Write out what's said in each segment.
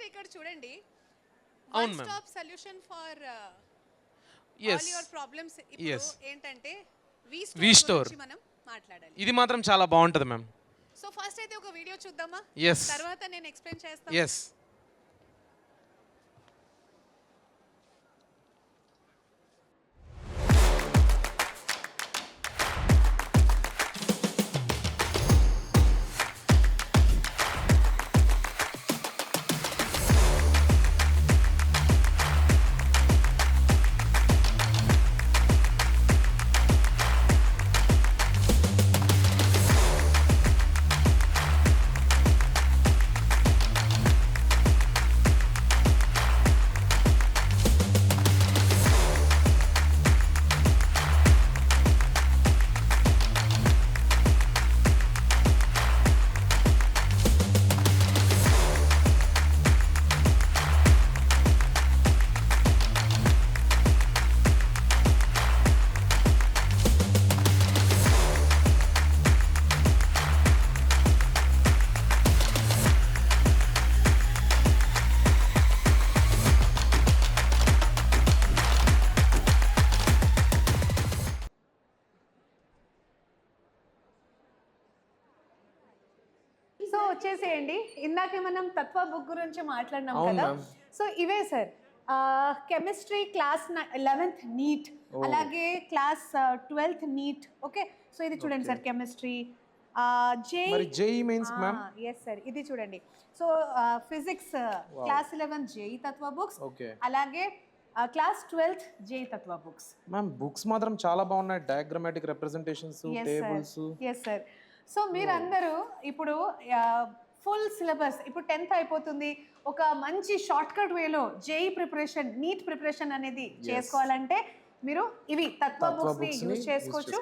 ఇక్కడ చూడండి, అవును one ma'am. Stop solution for ఎస్ ఆల్ యువర్ ప్రాబ్లమ్స్. ఇప్పుడు ఎస్ ఏంటంటే వి వి స్టోర్ స్టోర్ గురించి మనం మాట్లాడాలి. ఇది మాత్రం చాలా బాగుంటుంది మ్యామ్. సో ఫస్ట్ అయితే ఒక వీడియో చూద్దామా, ఎస్ తర్వాత నేను ఎక్స్ప్లెయిన్ చేస్తాను. ఎస్ సో వచ్చేసేయండి, ఇందాకే మనం తత్వ బుక్ గురించి మాట్లాడినాం అవును కదా. మ్యామ్. సో ఇవే sir, chemistry class 11th NEET, అలాగే class 12th NEET. Okay, so ఇది చూడండి సార్, కెమిస్ట్రీ మరి JEE mains ma'am. Yes sir, ఇది చూడండి. So physics class 11 JEE Tattva books, okay అలాగే class 12th JEE Tattva books. Ma'am books మాత్రం చాలా బాగున్నాయి. Diagrammatic representations, tables. Yes sir. So మీరందరూ ఇప్పుడు ఫుల్ సిలబస్, ఇప్పుడు 10th అయిపోతుంది, ఒక మంచి షార్ట్ కట్ వేలో జేఈ ప్రిపరేషన్, నీట్ ప్రిపరేషన్ అనేది చేసుకోవాలంటే మీరు ఇవి తత్వ బుక్స్ ని యూజ్ చేసుకోవచ్చు.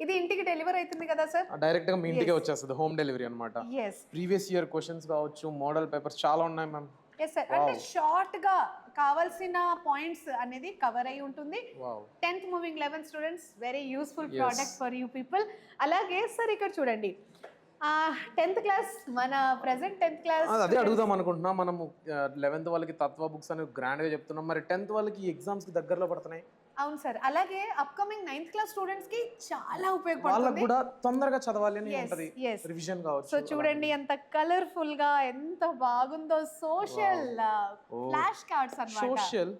ఇది ఇంటికి డెలివర్ అవుతుంది కదా సార్, డైరెక్ట్ గా మీ ఇంటికే వచ్చేస్తుంది, హోమ్ డెలివరీ అన్నమాట. ఎస్ ప్రీవియస్ ఇయర్ క్వశ్చన్స్ కావచ్చు, మోడల్ పేపర్స్ చాలా ఉన్నాయి మ్యామ్. Yes sir. అంటే షార్ట్ గా కావాల్సిన పాయింట్స్ అనేది కవర్ అయి ఉంటుంది. Wow 10th moving 11 students, very useful product for you people. అలాగే సార్ ఇక్కడ చూడండి, 10th క్లాస్, మన ప్రెసెంట్ 10th క్లాస్. అదే అడుగుదాం అనుకుంటున్నా. మనము 11th వాళ్ళకి తత్వ బుక్స్ అని గ్రాండ్ గా చెప్తున్నాం, మరి 10th వాళ్ళకి ఎగ్జామ్స్ కి దగ్గరలో పడుతున్నాయి. అవును సార్. అలాగే అప్కమింగ్ 9th క్లాస్ స్టూడెంట్స్ కి చాలా వాళ్ళకి ఉపయోగపడుతుంది. కూడా తొందరగా చదవాలి అని Yes, ఉంటది, yes. రివిజన్ కావచ్చు. సో చూడండి ఎంత కలర్ఫుల్ గా, ఎంత బాగుందో. సోషల్ ఫ్లాష్ కార్డ్స్ అన్నమాట. Social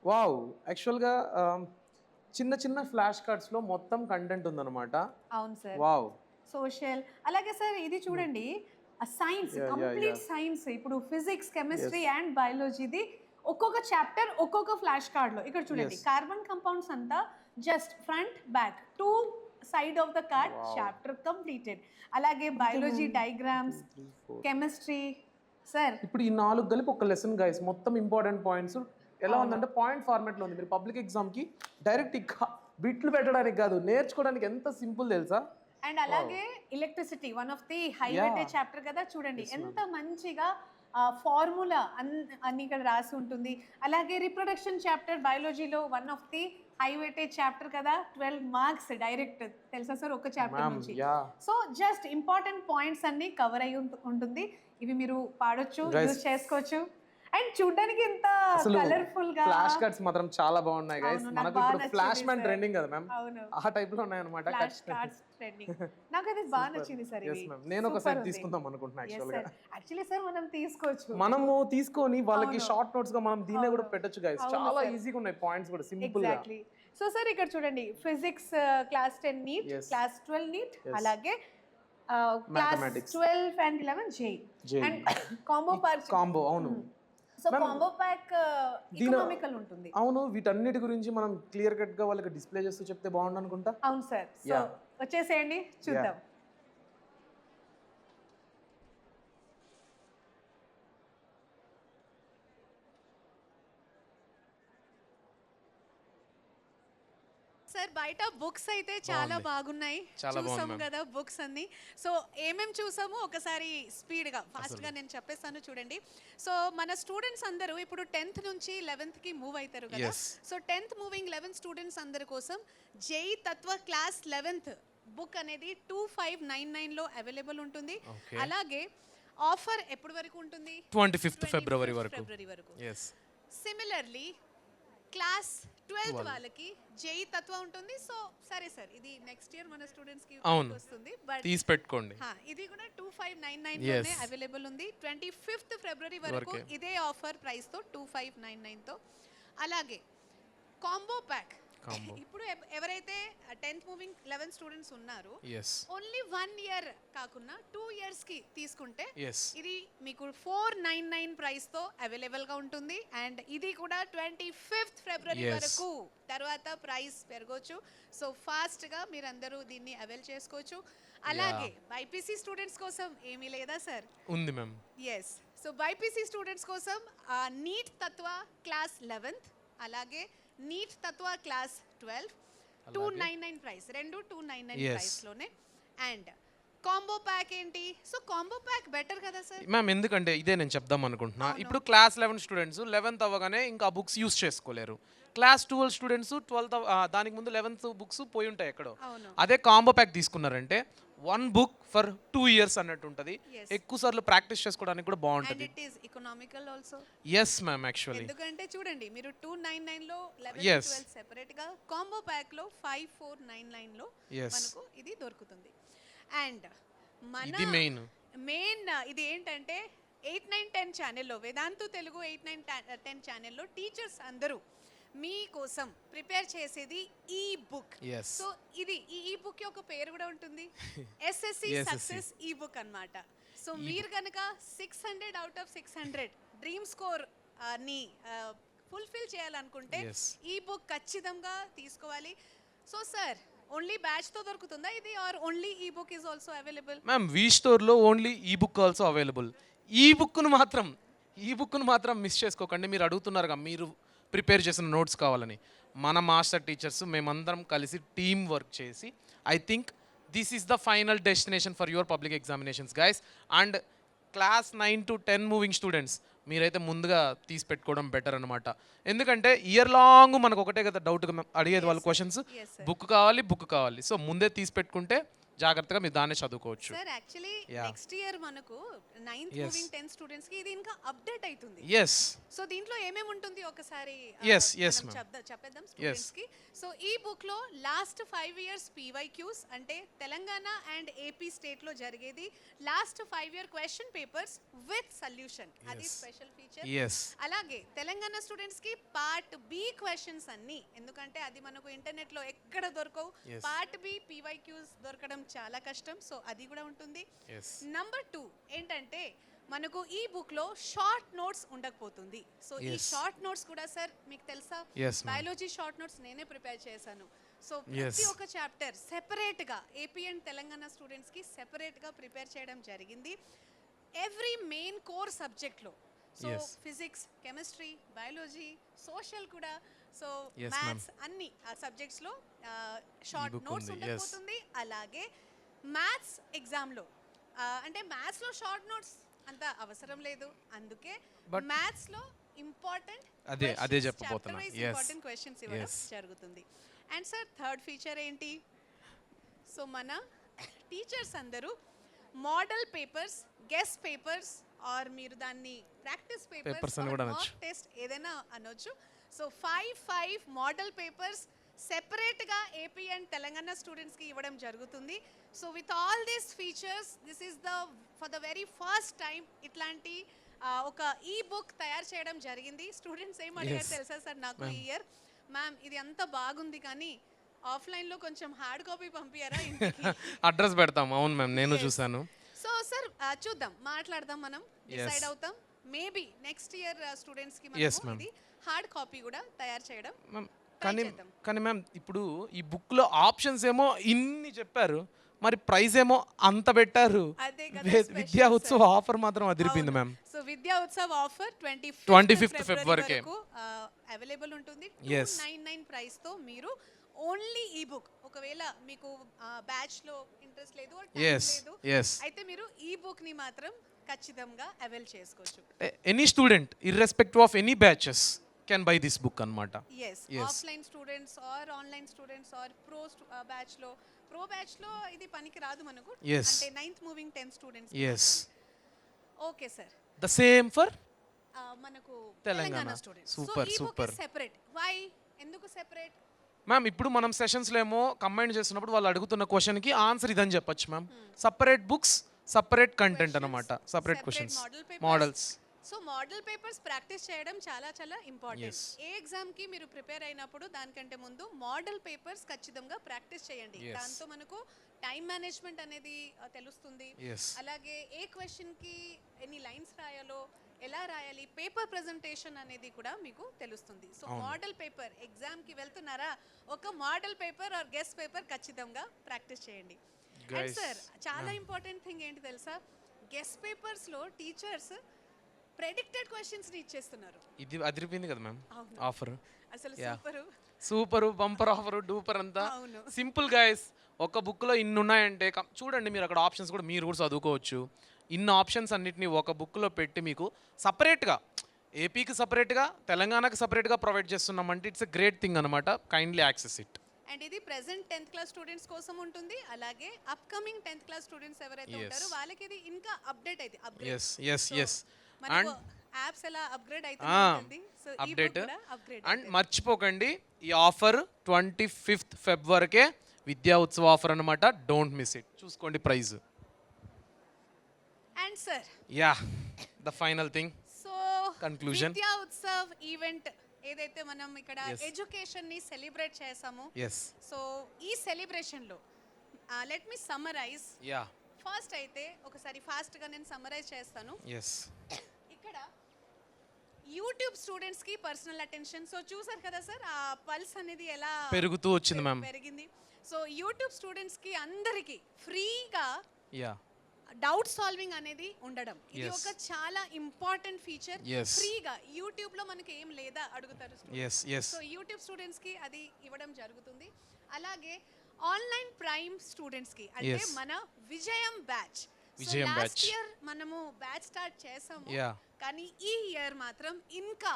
wow. యాక్చువల్ గా చిన్న చిన్న ఫ్లాష్ కార్డ్స్ లో మొత్తం కంటెంట్ ఉందన్నమాట. అవును సార్. Wow social. అలాగే సార్ ఇది చూడండి, సైన్స్, కంప్లీట్ సైన్స్. ఇప్పుడు ఫిజిక్స్, కెమిస్ట్రీ అండ్ బయాలజీది ఒక్కొక్క చాప్టర్ ఒక్కొక్క ఫ్లాష్ కార్డ్ లో. ఇక్కడ చూడండి, కార్బన్ కంపౌండ్స్ అంతా just front back 2 side of the card chapter completed. అలాగే బయాలజీ డయాగ్రామ్స్, కెమిస్ట్రీ. సార్ ఇప్పుడు ఈ 4 కలిపి ఒక లెసన్ గైస్, మొత్తం ఇంపార్టెంట్ పాయింట్స్ ఎలా ఉందంటే పాయింట్ ఫార్మాట్ లో ఉంది. మీరు పబ్లిక్ ఎగ్జామ్ కి డైరెక్ట్ బిట్లు పెట్టడానికి కాదు, నేర్చుకోవడానికి ఎంత సింపుల్ తెలుసా. అండ్ అలాగే electricity, one of the high weightage chapter కదా. చూడండి ఎంత మంచిగా ఫార్ములా అన్ని ఇక్కడ రాసి ఉంటుంది. అలాగే రిప్రొడక్షన్ చాప్టర్ బయాలజీలో one of the high weightage chapter కదా. 12 మార్క్స్ డైరెక్ట్, తెలుసా సార్, ఒక చాప్టర్ నుంచి. సో జస్ట్ ఇంపార్టెంట్ పాయింట్స్ అన్ని కవర్ అయి ఉంటుంది. ఇవి మీరు పాడొచ్చు, యూజ్ చేసుకోవచ్చు. అండ్ చూడడానికి ఎంత కలర్ఫుల్ గా ఫ్లాష్ కార్డ్స్ మాత్రం చాలా బాగున్నాయి గైస్. మనకు ఇప్పుడు ఫ్లాష్ మ్యాన్ ట్రెండింగ్ కదా మ్యామ్, అవును, ఆ టైప్ లో ఉన్నాయి అన్నమాట. Flash cards trending. నాకు అది బాగా నచ్చింది సార్. yes ma'am, నేను ఒక సెట్ తీసుకుందాం అనుకుంటున్నా యాక్చువల్లీ సార్. మనం తీసుకోవచ్చు, మనము తీసుకొని వాళ్ళకి షార్ట్ నోట్స్ గా మనం దీన్నే కూడా పెట్టొచ్చు గైస్. చాలా ఈజీగా ఉన్నాయి పాయింట్స్ కూడా, సింపుల్ గా. సో సార్ ఇక్కడ చూడండి, physics class 10 NEET, class 12 NEET, అలాగే class 12 and 11 JEE and combo combo. అవును, సో కాంబో ప్యాక్ ఎకనామికల్ ఉంటుంది. అవును, వీటన్నిటి గురించి మనం క్లియర్ కట్ గా వాళ్ళకి డిస్ప్లే చేస్తూ చెప్తే బాగుండు అనుకుంటా. అవును సార్. సో వచ్చేసేయండి, చూద్దాం. సార్ బయట బుక్స్ అయితే చాలా బాగున్నాయి, చూసాము కదా బుక్స్ అన్ని. సో ఏమేమి చూసామో ఒకసారి స్పీడ్గా ఫాస్ట్గా నేను చెప్పేస్తాను చూడండి. సో మన స్టూడెంట్స్ అందరూ ఇప్పుడు 10th నుంచి 11th మూవ్ అవుతారు కదా. సో 10th మూవింగ్ 11 స్టూడెంట్స్ అందరి కోసం జేఈ తత్వ క్లాస్ 11th బుక్ అనేది 2599లో అవైలబుల్ ఉంటుంది. అలాగే ఆఫర్ ఎప్పటి వరకు ఉంటుంది? 25th ఫిబ్రవరి వరకు. ఫిబ్రవరి వరకు. ఎస్. సిమిలర్లీ క్లాస్ 12th వాళ్ళకి జేఈ తత్వ ఉంటుంది. సో సరే సార్, ఇది నెక్స్ట్ ఇయర్ మన స్టూడెంట్స్ కి అవును. వస్తుంది. బట్ తీసి పెట్టుకోండి. ఇది కూడా 2599 లోనే అవైలబుల్ ఉంది. 25th ఫిబ్రవరి వరకు ఇదే ఆఫర్ ప్రైస్ తో 2599 తో. అలాగే కాంబో ప్యాక్ ఇప్పుడు ఎవరైతే 10th మూవింగ్ 11 స్టూడెంట్స్ ఉన్నారు, ఓన్లీ 1 ఇయర్ కాకుండా 2 ఇయర్స్ కి తీసుకుంటే ఇది మీకు 499 ప్రైస్ తో అవైలబుల్ గా ఉంటుంది. అండ్ ఇది కూడా 25th ఫిబ్రవరి వరకు, తర్వాత ప్రైస్ పెరగొచ్చు. సో ఫాస్ట్ గా మీరందరూ దీన్ని అవైల్ చేసుకోవచ్చు. అలాగే బైపీసీ స్టూడెంట్స్ కోసం ఏమీ లేదా సార్? ఉంది ma'am. Yes. So BiPC students కోసం నీట్ తత్వ క్లాస్ 11th, అలాగే నీట్ తత్వ క్లాస్ 12 299 ప్రైస్, రెండు 299 ప్రైస్ లోనే. అండ్ కాంబో ప్యాక్ ఏంటి? సో కాంబో ప్యాక్ బెటర్ కదా సార్? మ్యామ్ ఎందుకంటే ఇదే నేను చెప్దాం అనుకుంటున్నా. ఇప్పుడు క్లాస్ 11 స్టూడెంట్స్ 11th అవ్వగానే ఇంకా బుక్స్ యూస్ చేసుకోలేరు. క్లాస్ 12 స్టూడెంట్స్ 12th దానికి ముందు 11th బుక్స్ పోయి ఉంటాయి ఎక్కడో. అదే కాంబో ప్యాక్ తీసుకున్నారంటే 1 book ఫర్ 2 years అన్నట్టు ఉంటుంది. ఎక్కువ సార్లు ప్రాక్టీస్ చేసుకోవడానికి కూడా బాగుంటుంది. And it is economical also. Yes ma'am actually. ఎందుకంటే చూడండి, మీరు 299 లో 11 12 సెపరేట్ గా, కాంబో ప్యాక్ లో 5499 లో మనకు ఇది దొరుకుతుంది. అండ్ మన మెయిన్ ఇది ఏంటంటే 8, 9, 10 ఛానల్లో, వేదాంతు తెలుగు 8, 9, 10 ఛానల్లో టీచర్స్ అందరూ మీకోసం ప్రిపేర్ చేసేది ఈ బుక్. సో ఇది ఈ బుక్ యొక్క పేరు కూడా ఉంటుంది, ఎస్ఎస్సి సక్సెస్ ఈ బుక్ అన్నమాట. సో మీరు కనుక 600 out of 600 డ్రీమ్ స్కోర్ ని ఫుల్ఫిల్ చేయాలనుకుంటే ఈ బుక్ ఖచ్చితంగా తీసుకోవాలి. సో సార్, ఓన్లీ బ్యాచ్ తో దొరుకుతుందా ఇది, ఆర్ ఓన్లీ ఈ book is also available? Ma'am we store లో ఓన్లీ ఈ బుక్ ఆల్సో అవైలబుల్. ఈ బుక్ ను మాత్రం మిస్ చేసుకోకండి. మీరు అడుగుతున్నారుగా మీరు ప్రిపేర్ చేసిన నోట్స్ కావాలని. మన మాస్టర్ టీచర్స్ మేమందరం కలిసి టీమ్ వర్క్ చేసి I think this is the final destination for your public examinations guys. And class 9 to 10 moving students మీరైతే ముందుగా తీసి పెట్టుకోవడం బెటర్ అనమాట. ఎందుకంటే ఇయర్ లాంగ్ మనకు ఒకటే కదా డౌట్ అడిగేది వాళ్ళ క్వశ్చన్స్, బుక్ కావాలి. సో ముందే తీసి పెట్టుకుంటే జాగ్రత్తగా మీరు దాన్ని చదువుకోవచ్చు. సార్ యాక్చువల్లీ నెక్స్ట్ ఇయర్ మనకు 9th మూవింగ్ 10 స్టూడెంట్స్ కి ఇది ఇంకా అప్డేట్ అవుతుంది. సో దీంట్లో ఏమేమి ఉంటుంది ఒకసారి చెప్పేద్దాం స్టూడెంట్స్ కి. సో ఈ బుక్ లో లాస్ట్ 5 years PYQs, అంటే తెలంగాణ అండ్ ఏపీ స్టేట్ లో జరిగేది last 5 year question papers with solution, అది స్పెషల్ ఫీచర్. అలాగే తెలంగాణ స్టూడెంట్స్ కి పార్ట్ బి క్వశ్చన్స్ అన్ని, ఎందుకంటే అది మనకు ఇంటర్నెట్ లో ఎక్కడ దొరకవు. పార్ట్ బి PYQs దొరకడం చాలా కష్టం. సో అది కూడా ఉంటుంది. నంబర్ 2 ఏంటంటే మనకు ఈ బుక్ లో షార్ట్ నోట్స్ ఉండకపోతుంది. సో ఈ షార్ట్ నోట్స్ కూడా సార్ మీకు తెలుసా, బయాలజీ షార్ట్ నోట్స్ నేనే ప్రిపేర్ చేశాను. సో ప్రతి ఒక్క చాప్టర్ సెపరేట్ గా ఏపీ అండ్ తెలంగాణ స్టూడెంట్స్ కి సెపరేట్ గా ప్రిపేర్ చేయడం జరిగింది. ఎవ్రీ మెయిన్ కోర్ సబ్జెక్ట్ లో, so physics, chemistry, biology, social కూడా, సో మ్యాథ్స్, అన్ని ఆ సబ్జెక్ట్స్ లో షార్ట్ నోట్స్ ఉండకపోతుంది. అలాగే మ్యాథ్స్ ఎగ్జామ్ లో అంటే మ్యాథ్స్ లో షార్ట్ నోట్స్ అంత అవసరం లేదు. అందుకే మ్యాథ్స్ లో ఇంపార్టెంట్ క్వశ్చన్స్ ఇవ్వడం జరుగుతుంది. అండ్ సార్ థర్డ్ ఫీచర్ ఏంటి? సో మన టీచర్స్ అందరూ model papers, guess papers, or మీరు దాన్ని ప్రాక్టీస్ పేపర్స్, మాక్ టెస్ట్ ఏదైనా అనొచ్చు. సో 5 మోడల్ పేపర్స్ సెపరేట్ గా ఏపీ అండ్ తెలంగాణ స్టూడెంట్స్ కి ఇవ్వడం జరుగుతుంది. So with all these features, this is for the very first time ఇట్లాంటి ఒక ఈ బుక్ తయారు చేయడం జరిగింది. స్టూడెంట్స్ ఏం అడిగారు తెలుసా సార్ నాకు ఈ ఇయర్, మ్యామ్ ఇది అంత బాగుంది కానీ ఆఫ్లైన్ లో కొంచెం హార్డ్ కాపీ పంపియారా ఇంటికి? అడ్రస్ పెడతాం. అవును మ్యామ్, నేను చూసాను. సో సార్ చూద్దాం, మాట్లాడదాం, మనం డిసైడ్ అవుతాం. మేబీ నెక్స్ట్ ఇయర్ స్టూడెంట్స్ కి మనం ఇది హార్డ్ కాపీ కూడా తయారు చేయడం. కానీ మ్యామ్ ఇప్పుడు ఈ బుక్ లో ఆప్షన్స్ ఏమో ఇన్ని చెప్పారు, మరి ప్రైస్ ఏమో అంత పెట్టారు. విద్యా ఉత్సవ్ ఆఫర్ మాత్రం అదిరిపోయింది మ్యామ్. సో విద్యా ఉత్సవ్ ఆఫర్ 25th ఫిబ్రవరి వరకు అవైలబుల్ ఉంటుంది. 299 ప్రైస్ తో మీరు ఓన్లీ ఈ బుక్, ఒకవేళ మీకు బ్యాచ్ లో ఇంట్రెస్ట్ లేదు అయితే మీరు ఈ బుక్ ని మాత్రం ఖచ్చితంగా అవైల్ చేసుకోవచ్చు. Any student irrespective of any batches can buy this book అన్నమాట. Offline students or online students or batch లో ఇది పనికి రాదు మనకు, అంటే 9th moving 10 students. Okay sir. The same for మనకు Telangana. Telangana students. So Super, ఈ book super. Is separate. Why? ఎందుకు సెపరేట్? మ్యామ్ ఇప్పుడు మనం సెషన్స్లో ఏమో కంబైన్ చేస్తున్నప్పుడు వాళ్ళు అడుగుతున్న క్వశ్చన్కి ఆన్సర్ ఇదని చెప్పొచ్చు ma'am. Separate books separate content అనమాట, separate questions, models. So model papers practice చేయడం చాలా చాలా ఇంపార్టెంట్. Yes. ఏ ఎగ్జామ్ కి మీరు ప్రిపేర్ అయినప్పుడు దానికంటే ముందు మోడల్ పేపర్స్ ఖచ్చితంగా ప్రాక్టీస్ చేయండి. Yes. దాంతో మనకు టైం మేనేజ్మెంట్ అనేది తెలుస్తుంది. ఎస్ అలాగే ఏ క్వశ్చన్ కి ఎన్ని లైన్స్ రాయాలో, ఎలా రాయాలి, పేపర్ ప్రెజెంటేషన్ అనేది కూడా మీకు తెలుస్తుంది. సో మోడల్ పేపర్ ఎగ్జామ్ కి వెళ్తున్నారా, ఒక model paper or guess paper ఖచ్చితంగా ప్రాక్టీస్ చేయండి. అండ్ Guys, సార్ చాలా ఇంపార్టెంట్ థింగ్ ఏంటి తెలుసా, గెస్ట్ పేపర్స్ లో టీచర్స్ ప్రెడిక్టెడ్ క్వశ్చన్స్ ని ఇచ్చేస్తున్నారు. ఇది అదిరిపోయింది కదా మ్యామ్ అవును. ఆఫర్. అసలు Yeah. Super. Super bumper offer duper అంతా అవును. Simple guys. ఒక బుక్లో ఇన్ని ఉన్నాయంటే చూడండి, మీరు అక్కడ ఆప్షన్స్ కూడా మీరు కూడా చదువుకోవచ్చు. ఇన్ని ఆప్షన్స్ అన్నిటిని ఒక బుక్లో పెట్టి మీకు సపరేట్గా ఏపీకి సపరేట్గా తెలంగాణకి సపరేట్గా ప్రొవైడ్ చేస్తున్నామంటే ఇట్స్ ఎ గ్రేట్ థింగ్ అనమాట. Kindly access it. అండ్ ఇది ప్రెసెంట్ 10th క్లాస్ స్టూడెంట్స్ కోసం ఉంటుంది. అలాగే అప్కమింగ్ 10th క్లాస్ స్టూడెంట్స్ ఎవరైతే Yes. ఉంటారో వాళ్ళకి ఇది ఇంకా అప్డేట్ అయితే ఎస్ ఎస్ ఎస్ మనకు యాప్స్ ఎలా అప్గ్రేడ్ అయితే ఉంటుంది. సో ఈ అప్డేట్ book కూడా అప్గ్రేడ్. అండ్ మర్చిపోకండి ఈ ఆఫర్ 25th Feb వరకే విద్యా ఉత్సవ ఆఫర్ అనమాట. Don't miss it. చూసుకోండి prize. And sir ya the final thing so Conclusion. Vidya Utsav event ఏదైతే మనం ఇక్కడ Yes. ఎడ్యుకేషన్ ని సెలబ్రేట్ చేసామో, ఎస్ సో ఈ సెలబ్రేషన్ లో let me summarise. Ya first అయితే ఒకసారి ఫాస్ట్ గా నేను సమ్మరైజ్ చేస్తాను. ఎస్ ఇక్కడ యూట్యూబ్ స్టూడెంట్స్ కి పర్సనల్ అటెన్షన్. సో చూసారు కదా సార్ ఆ పల్స్ అనేది ఎలా పెరుగుతూ వచ్చింది మ్యామ్. పెరిగింది. సో యూట్యూబ్ స్టూడెంట్స్ కి అందరికి ఫ్రీగా యా డౌట్ సాల్వింగ్ అనేది ఉండడం, ఇది Yes. ఒక చాలా ఇంపార్టెంట్ ఫీచర్. Yes. ఫ్రీగా యూట్యూబ్ లో మనకి ఏం లేదా అడుగుతారు yes yes so YouTube students కి అది ఇవ్వడం జరుగుతుంది. అలాగే ఆన్లైన్ ప్రైమ్ స్టూడెంట్స్ కి అంటే Yes. మన విజయం బ్యాచ్. విజయం లాస్ట్ batch. ఇయర్ మనము బ్యాచ్ స్టార్ట్ చేసాము, Yeah. కానీ ఈ ఇయర్ మాత్రం ఇంకా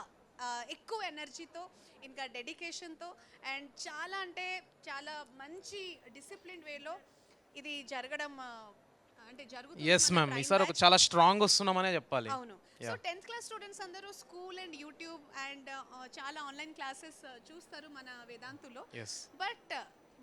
ఎక్కువ ఎనర్జీతో, ఇంకా డెడికేషన్తో అండ్ చాలా అంటే చాలా మంచి డిసిప్లిన్ వేలో ఇది జరగడం అంటే జరుగుతుంది. ఎస్ మన మ్యామ్ Prime ఈసారి ఒక Batch. చాలా స్ట్రాంగ్ వస్తున్నామనే చెప్పాలి. అవును. సో 10th క్లాస్ స్టూడెంట్స్ అందరూ స్కూల్ అండ్ యూట్యూబ్ అండ్ చాలా ఆన్లైన్ క్లాసెస్ చూస్తారు మన వేదాంతులో. ఎస్ బట్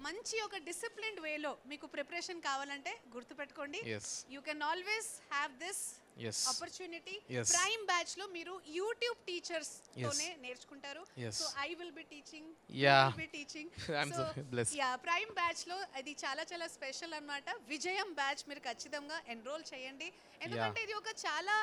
మంచి ఒక డిసిప్లిన్డ్ వేలో మీకు ప్రిపరేషన్ కావాలంటే గుర్తుపెట్టుకోండి, yes you can always have this yes opportunity. Yes. Prime batch లో మీరు యూట్యూబ్ టీచర్స్ Yes. తోనే నేర్చుకుంటారు. Yes. So I will be teaching, Yeah. Be teaching. I'm so blessed. Yeah prime batch లో అది చాలా చాలా స్పెషల్ అన్నమాట. విజయం బ్యాచ్ మీరు ఖచ్చితంగా ఎన్రోల్ చేయండి, ఎందుకంటే ఇది ఒక చాలా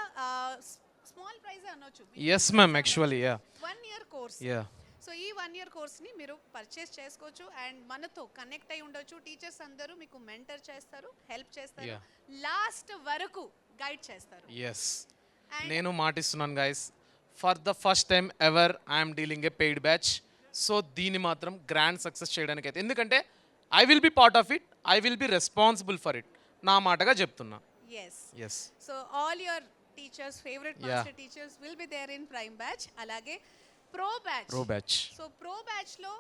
స్మాల్ ప్రైజ్ అనొచ్చు. Yes ma'am actually yeah 1 year course. Yeah so ఈ 1 year కోర్స్ని మీరు పర్చేస్ చేసుకోవచ్చు అండ్ మనతో కనెక్ట్ అయి ఉండొచ్చు. టీచర్స్ అందరూ మీకు మెంటర్ చేస్తారు, హెల్ప్ చేస్తారు, Yeah. లాస్ట్ వరకు గైడ్ చేస్తారు. ఎస్ And- నేను మాటిస్తున్నాను guys, for the first time ever I'm dealing a paid batch. So దీన్ని మాత్రం గ్రాండ్ సక్సెస్ చేయడానికి అయితే, ఎందుకంటే I will be part of it, I will be responsible for it. నా మాటగా చెప్తున్నా. Yes. Yes so all your teachers, favourite Yeah. Master teachers will be there in prime batch. అలాగే pro batch. Pro batch so pro batch లో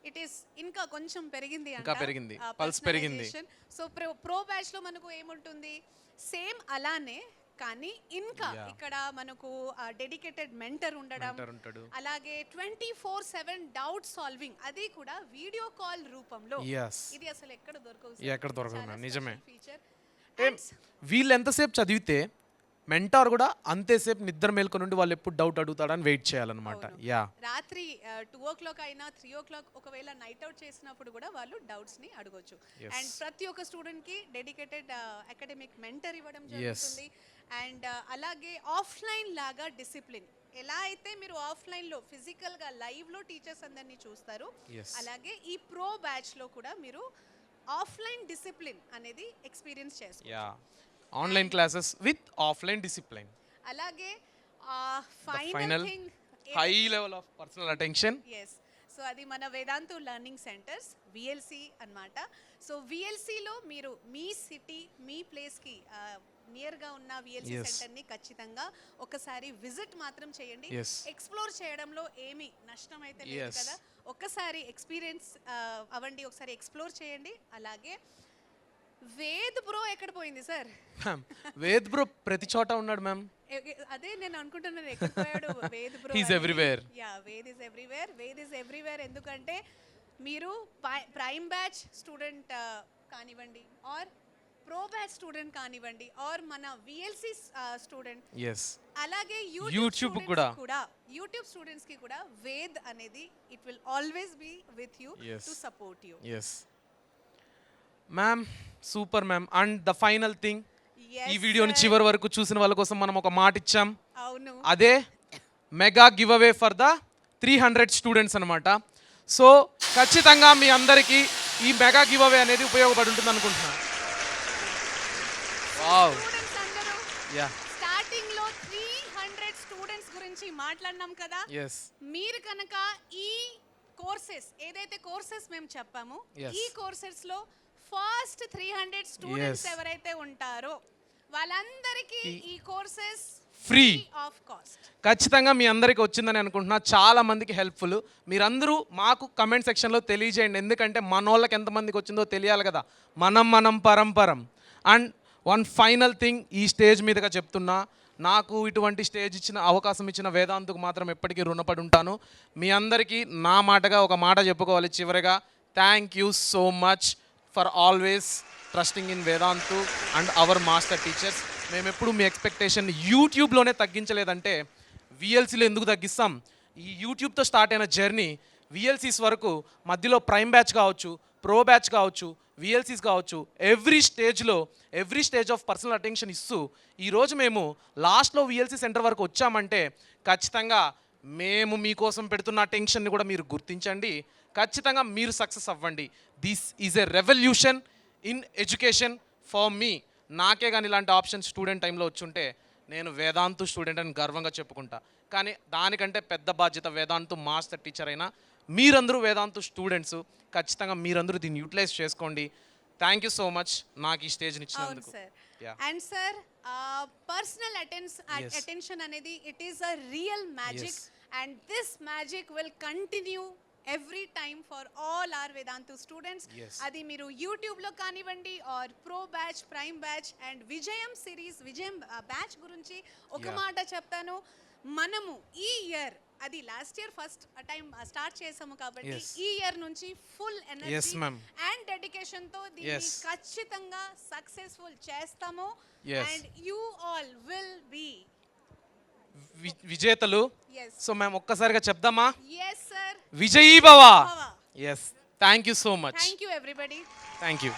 it is ఇంకా కొంచెం పెరిగింది ఇంకా పెరిగింది, pulse పెరిగింది. సో ప్రో బ్యాచ్ లో మనకు ఏముంటుంది, సేమ్ అలానే కానీ ఇంకా Yeah. ఇక్కడ మనకు డెడికేటెడ్ మెంటర్ ఉండడం, Mentor ఉంటాడు. అలాగే 24/7 డౌట్ సాల్వింగ్, అది కూడా వీడియో కాల్ రూపంలో. Yes. ఇది అసలు ఎక్కడ దొరకవు sir. ఎక్కడ దొరకదు చాలా ma'am, నిజమే. special feature. అంటే వీళ్ళు ఎంతసేపు చదివితే మెంటార్ కూడా అంతేసేపు నిద్ర మేల్కొని నుండి వాళ్ళు ఎప్పుడు డౌట్ అడుగుతాడని వెయిట్ చేయాలన్నమాట. అవును. యా రాత్రి 2 o'clock అయినా 3 o'clock ఒకవేళ నైట్ అవుట్ చేసినప్పుడు కూడా వాళ్ళు డౌట్స్ ని అడగొచ్చు. Yes. అండ్ ప్రతి ఒక్క స్టూడెంట్ కి డెడికేటెడ్ అకాడమిక్ మెంటర్ ఇవ్వడం జరుగుతుంది. అండ్ అలాగే ఆఫ్లైన్ లాగా డిసిప్లిన్, ఎలా అయితే మీరు ఆఫ్లైన్ లో ఫిజికల్ గా లైవ్ లో టీచర్స్ అందరినీ చూస్తారు, Yes. అలాగే ఈ ప్రో బ్యాచ్ లో కూడా మీరు ఆఫ్లైన్ డిసిప్లిన్ అనేది ఎక్స్పీరియన్స్ చేసుకోవచ్చు. Ya online classes with offline discipline. అలాగే final final thing high level of personal attention. Yes. So అది మన వేదాంతు లెర్నింగ్ సెంటర్స్ విఎల్సి అన్నమాట. సో విఎల్సిలో మీరు మీ సిటీ, మీ ప్లేస్కి నియర్గా ఉన్న విఎల్సి Yes. సెంటర్ని ఖచ్చితంగా ఒకసారి విజిట్ మాత్రం చేయండి. Yes. ఎక్స్ప్లోర్ చేయడంలో ఏమీ నష్టం అయితే లేదు Yes. కదా. ఒక్కసారి ఎక్స్పీరియన్స్ అవ్వండి, ఒకసారి ఎక్స్ప్లోర్ చేయండి. అలాగే వేద్ బ్రో ఎక్కడ పోయింది సార్? మ్యామ్ వేద్ బ్రో ప్రతి చోట ఉన్నాడు మ్యామ్. అదే నేను అనుకుంటున్నాను ఎక్కడ పోయాడు Ved bro. He's everywhere. Yeah Ved is everywhere. Ved is everywhere ఎందుకంటే మీరు ప్రైమ్ బ్యాచ్ స్టూడెంట్ కానివ్వండి ఆర్ ప్రో బ్యాచ్ స్టూడెంట్ కానివ్వండి ఆర్ మన విఎల్సి స్టూడెంట్, ఎస్ అలాగే YouTube యూట్యూబ్ కూడా. యూట్యూబ్ స్టూడెంట్స్ కి కూడా వేద్ అనేది it will always be with you Yes. To support you. Yes ma'am super ma'am. And the final thing, ఈ వీడియోని చివరి వరకు చూసిన వాళ్ళ కోసం మనం ఒక మాట ఇచ్చాం. అవును, అదే mega give away for the 300 students అనమాట. సో ఖచ్చితంగా మీ అందరికీ ఈ మెగా గివ్ అవే అనేది ఉపయోగపడి ఉంటుంది అనుకుంటున్నాను. వావ్ స్టూడెంట్స్ అందరూ యా స్టార్టింగ్ లో 300 స్టూడెంట్స్ గురించి మాట్లాడినాం కదా. ఎస్ మీరు కనుక ఈ కోర్సెస్ ఏదైతే కోర్సెస్ మేము చెప్పామో Yes. ఈ కోర్సెస్ లో ఫస్ట్ 300 స్టూడెంట్స్ Yes. ఎవరైతే ఉంటారో వాళ్ళందరికీ ఈ కోర్సెస్ ఫ్రీ ఆఫ్ కాస్ట్. ఖచ్చితంగా మీ అందరికీ వచ్చిందని అనుకుంటున్నా. చాలా మందికి హెల్ప్ఫుల్. మీరందరూ మాకు కమెంట్ సెక్షన్లో తెలియజేయండి, ఎందుకంటే మన వాళ్ళకి ఎంతమందికి వచ్చిందో తెలియాలి కదా. మనం పరంపరం. అండ్ వన్ ఫైనల్ థింగ్, ఈ స్టేజ్ మీదుగా చెప్తున్నా, నాకు ఇటువంటి స్టేజ్ ఇచ్చిన అవకాశం ఇచ్చిన వేదాంత్కు మాత్రం ఎప్పటికీ రుణపడి ఉంటాను. మీ అందరికీ నా మాటగా ఒక మాట చెప్పుకోవాలి చివరిగా. Thank you so much for always trusting in Vedantu and hour master teachers. మేము ఎప్పుడు మీ ఎక్స్పెక్టేషన్ యూట్యూబ్లోనే తగ్గించలేదంటే విఎల్సీలో ఎందుకు తగ్గిస్తాం? ఈ యూట్యూబ్తో స్టార్ట్ అయిన జర్నీ విఎల్సీస్ వరకు మధ్యలో ప్రైమ్ బ్యాచ్ కావచ్చు, ప్రో బ్యాచ్ కావచ్చు, విఎల్సీస్ కావచ్చు, every stage of personal attention ఇస్తూ ఈరోజు మేము లాస్ట్లో విఎల్సీ సెంటర్ వరకు వచ్చామంటే ఖచ్చితంగా మేము మీకోసం పెడుతున్న అటెన్షన్ని కూడా మీరు గుర్తించండి. ఖచ్చితంగా మీరు సక్సెస్ అవ్వండి. This is a revolution in education for me. నాకే కానీ ఇలాంటి ఆప్షన్ స్టూడెంట్ టైంలో వచ్చుంటే నేను వేదాంతు స్టూడెంట్ అని గర్వంగా చెప్పుకుంటా. కానీ దానికంటే పెద్ద బాధ్యత వేదాంతు మాస్టర్ టీచర్ అయినా మీరందరూ వేదాంతు స్టూడెంట్స్. ఖచ్చితంగా మీరందరూ దీన్ని యూటిలైజ్ చేసుకోండి. థ్యాంక్ యూ సో మచ్ నాకు ఈ స్టేజ్ని అవును ఇచ్చినందుకు. Sir. Yeah. And sir personal Yes. Attention అనేది it is a real magic, Yes. And this magic will continue every time for all our Vedantu students. Yes. అది మీరు యూట్యూబ్లో కానివ్వండి or pro batch, prime batch and Vijayam series, Vijayam batch గురించి ఒక Yeah. మాట చెప్తాను. మనము ఈ ఇయర్, అది last year first time start చేసాము కాబట్టి Yes. ఈ ఇయర్ నుంచి full Yes, energy ma'am. And dedication తో దీన్ని Yes. ఖచ్చితంగా సక్సెస్ఫుల్ చేస్తాము. Yes. And you all will be విజేతలు. ఎస్ సో మేము ఒక్కసారిగా చెప్దామా? Yes sir. విజయీ భవ. Yes thank you so much. Thank you everybody. Thank you.